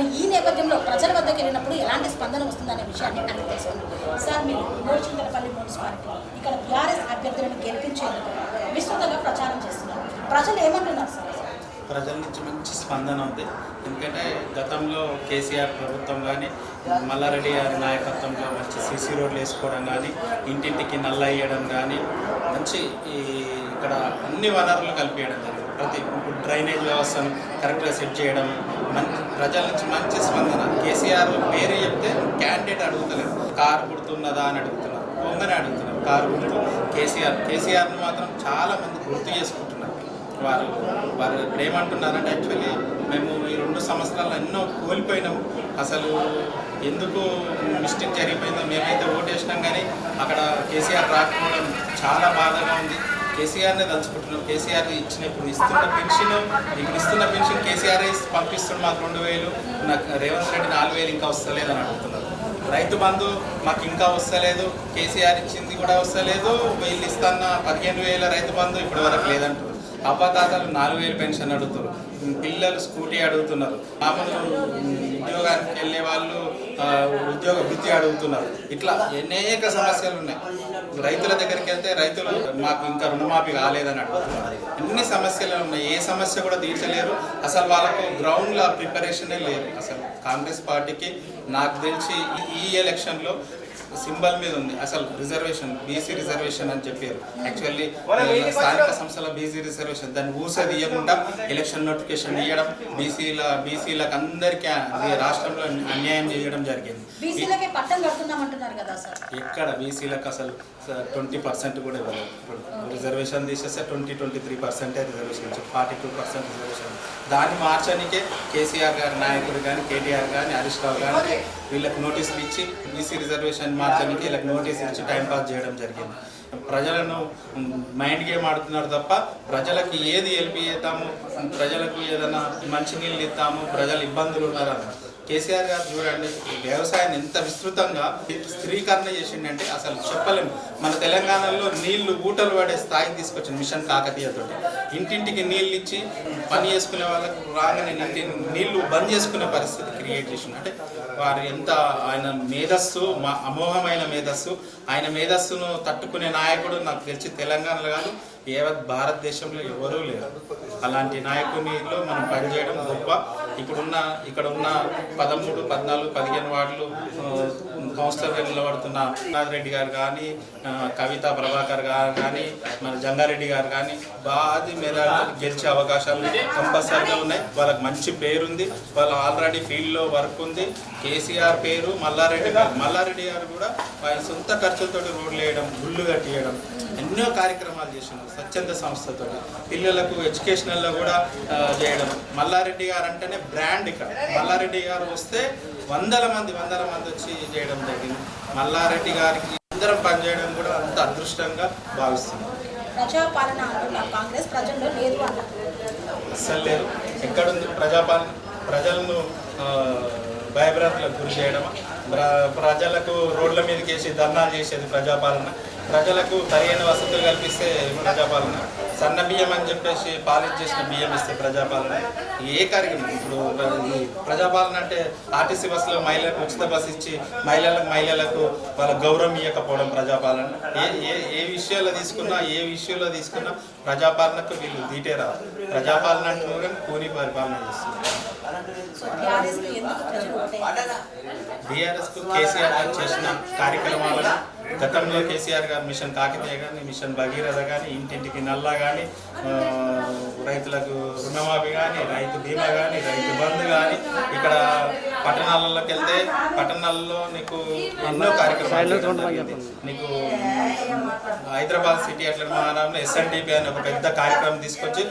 మరి ఈ నేపథ్యంలో ప్రజల వద్దకు వెళ్ళినప్పుడు ఎలాంటి స్పందన వస్తుందనే విషయాన్ని అడిగి తెలుసుకున్నాం. సార్, మీరు మూడుచింతలపల్లి మున్సిపాలిటీ ఇక్కడ టీఆర్ఎస్ అభ్యర్థులను గెలిపించేందుకు విస్తృతంగా ప్రచారం చేస్తున్నారు. ప్రజలు ఏమంటున్నారు సార్? ప్రజల నుంచి మంచి స్పందన ఉంది. ఎందుకంటే గతంలో కేసీఆర్ ప్రభుత్వం కానీ మల్లారెడ్డి గారి నాయకత్వంలో మంచి సీసీ రోడ్లు వేసుకోవడం కానీ ఇంటింటికి నల్ల వేయడం కానీ మంచి ఇక్కడ అన్ని వనరులు కలిపేయడం జరిగింది. ప్రతి డ్రైనేజ్ వ్యవస్థను కరెక్ట్గా సెట్ చేయడం ప్రజల నుంచి మంచి స్పందన. కేసీఆర్ పేరు చెప్తే క్యాండిడేట్ అడుగుతలేదు, కారు గుర్తున్నదా అని అడుగుతున్నారు, పొంగనే అడుగుతున్నారు కారు గుర్తు. కేసీఆర్ను మాత్రం చాలామంది గుర్తు చేసుకుంటున్నారు. వారు ఇప్పుడు ఏమంటున్నారంటే యాక్చువల్లీ మేము ఈ 2 సంవత్సరాలు ఎన్నో కోల్పోయినాము, అసలు ఎందుకు మిస్టేక్ జరిగిపోయిందో మేమైతే ఓటేసినాం కానీ అక్కడ కేసీఆర్ రాకపోవడం చాలా బాధగా ఉంది. కేసీఆర్నే తలుచుకుంటున్నాం. కేసీఆర్ ఇప్పుడు ఇస్తున్న పెన్షన్ కేసీఆర్ పంపిస్తున్న మాకు 2000, నాకు రేవంత్ రెడ్డి 4000 ఇంకా వస్తలేదు అని అడుగుతున్నారు. రైతు బంధు మాకు ఇంకా వస్తలేదు, కేసీఆర్ ఇచ్చింది కూడా వస్తలేదు. వీళ్ళు ఇస్తున్న 15,000 రైతు బంధు ఇప్పటి వరకు లేదంటారు. అవ్వదాతలు 4000 పెన్షన్ అడుగుతున్నారు, పిల్లలు స్కూటీ అడుగుతున్నారు, మామూలు ఉద్యోగానికి వెళ్ళే వాళ్ళు ఉద్యోగ వృత్తి అడుగుతున్నారు. ఇట్లా అనేక సమస్యలు ఉన్నాయి. రైతుల దగ్గరికి వెళ్తే రైతులు మాకు ఇంకా రుణమాఫీ కాలేదని అడుగుతున్నారు. ఎన్ని సమస్యలు ఉన్నాయి, ఏ సమస్య కూడా తీర్చలేరు. అసలు వాళ్ళకు గ్రౌండ్లో ప్రిపరేషనే లేదు. అసలు కాంగ్రెస్ పార్టీకి నాకు తెలిసి ఈ ఎలక్షన్లో సింబల్ మీద ఉంది అసలు రిజర్వేషన్, బీసీ రిజర్వేషన్ అని చెప్పారు. యాక్చువల్లీ స్థానిక సంస్థల బీసీ రిజర్వేషన్ దాన్ని ఊసేది ఇవ్వకుండా ఎలక్షన్ నోటిఫికేషన్ ఇవ్వడం, బీసీలకు అందరికీ రాష్ట్రంలో అన్యాయం చేయడం జరిగింది. ఎక్కడ బీసీలకు అసలు 20% కూడా ఇవ్వలేదు. రిజర్వేషన్ తీసేస్తే 23% రిజర్వేషన్, 42% రిజర్వేషన్. దాన్ని మార్చడానికే కేసీఆర్ గారి నాయకుడు కానీ కేటీఆర్ కానీ హరీష్ రావు కానీ వీళ్ళకి నోటీసులు ఇచ్చి బీసీ రిజర్వేషన్ మార్చడానికి వీళ్ళకి నోటీసులు ఇచ్చి టైంపాస్ చేయడం జరిగింది. ప్రజలను మైండ్ గేమ్ ఆడుతున్నారు తప్ప ప్రజలకు ఏది హెల్ప్ చేద్దాము, ప్రజలకు ఏదైనా మంచినీళ్ళు ఇద్దాము, ప్రజలు ఇబ్బందులు ఉన్నారన్న కేసీఆర్ గారు చూడండి వ్యవసాయాన్ని ఎంత విస్తృతంగా స్థిరీకరణ చేసిండంటే అసలు చెప్పలేము. మన తెలంగాణలో నీళ్లు ఊటలు పడే స్థాయికి తీసుకొచ్చిన మిషన్ కాకతీయతో ఇంటింటికి నీళ్ళు ఇచ్చి పని చేసుకునే వాళ్ళకు రాగానే నీళ్లు బంద్ చేసుకునే పరిస్థితి క్రియేట్ చేసింది. అంటే వారు ఎంత ఆయన మేధస్సు, అమోఘమైన మేధస్సు, ఆయన మేధస్సును తట్టుకునే నాయకుడు నాకు తెలిసి తెలంగాణలో కాదు యావత్ భారతదేశంలో ఎవరూ లేరు. అలాంటి నాయకునిలో మనం పనిచేయడం గొప్ప. ఇక్కడ ఉన్న 13, 14, 15 వార్డులు కౌన్సిలర్గా నిలబడుతున్న రెడ్డి గారు కానీ, కవిత ప్రభాకర్ గారు కానీ, మన జంగారెడ్డి గారు కానీ బాది మేధావులు గెలిచే అవకాశాలు కంపల్సరీగా ఉన్నాయి. వాళ్ళకి మంచి పేరుంది, వాళ్ళు ఆల్రెడీ ఫీల్డ్లో వర్క్ ఉంది. కేసీఆర్ పేరు మల్లారెడ్డి గారు కూడా ఆయన సొంత ఖర్చులతో రోడ్లు వేయడం, గుళ్ళు కట్టియడం, ఎన్నో కార్యక్రమాలు చేసినారు స్వచ్ఛంద సంస్థతో. పిల్లలకు ఎడ్యుకేషనల్లో కూడా చేయడం. మల్లారెడ్డి గారు అంటేనే బ్రాండ్. ఇక్కడ మల్లారెడ్డి గారు వస్తే వందల మంది వచ్చి చేయడం జరిగింది. మల్లారెడ్డి గారికి అందరం పనిచేయడం కూడా అంత అదృష్టంగా భావిస్తున్నాం. ప్రజాపాలన కాంగ్రెస్ ప్రజల్లో లేదు అస్సలు లేదు. ఎక్కడుంది ప్రజాపాలన? ప్రజలను భయభ్రాంతులకు గురి చేయడం, ప్రజలకు రోడ్ల మీదకి వేసి ధర్నాలు చేసేది ప్రజాపాలన, ప్రజలకు సరైన వసతులు కల్పిస్తే ప్రజాపాలన, సన్న బియ్యం అని చెప్పేసి పాలిష్ చేసిన బియ్యం ఇస్తే ప్రజాపాలన. ఏ కార్యక్రమం ఇప్పుడు ప్రజాపాలన అంటే ఆర్టీసీ బస్సులో మహిళలకు ఉచిత బస్సు ఇచ్చి మహిళలకు వాళ్ళ గౌరవం ఇవ్వకపోవడం ప్రజాపాలన. ఏ విషయాల్లో తీసుకున్నా ప్రజాపాలనకు వీళ్ళు దీటే రావు. ప్రజాపాలన అంటే కూని పరిపాలన చేస్తున్నారు. బీఆర్ఎస్కు కేసీఆర్ గారు చేసిన కార్యక్రమాలను గతంలో కేసీఆర్ గారు మిషన్ కాకతీయ కానీ, మిషన్ భగీరథ కానీ, ఇంటింటికి నల్లా కానీ, రైతులకు రుణమాఫీ కానీ, రైతు బీమా కానీ, రైతు బంధు కానీ, ఇక్కడ పట్టణాలలోకి వెళ్తే పట్టణాల్లో నీకు ఎన్నో కార్యక్రమాలు. నీకు హైదరాబాద్ సిటీ అట్లా మహారాష్ట్రలో ఎస్ఎన్డిపి అని ఒక పెద్ద కార్యక్రమం తీసుకొచ్చి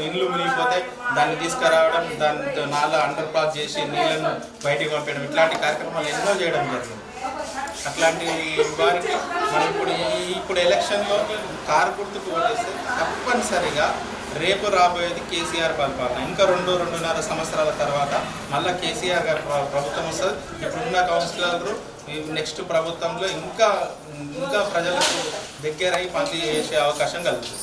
ఇండ్లు మునిగిపోతే దాన్ని తీసుకురావడం, దాంతో అండర్ పాస్ చేసి నీళ్ళను బయటికి పంపడం, ఇట్లాంటి కార్యక్రమాలు ఎన్నో చేయడం జరిగింది. అట్లాంటి వారికి మనం ఇప్పుడు ఎలక్షన్లో కారు గుర్తుకు ఓటేస్తే తప్పనిసరిగా రేపు రాబోయేది కేసీఆర్ పరిపాలన. ఇంకా 2-2.5 సంవత్సరాల తర్వాత మళ్ళీ కేసీఆర్ గారి ప్రభుత్వం వస్తుంది. ఇప్పుడున్న కౌన్సిలర్లు నెక్స్ట్ ప్రభుత్వంలో ఇంకా ప్రజలకు దగ్గరై పని చేసే అవకాశం కలుగుతుంది.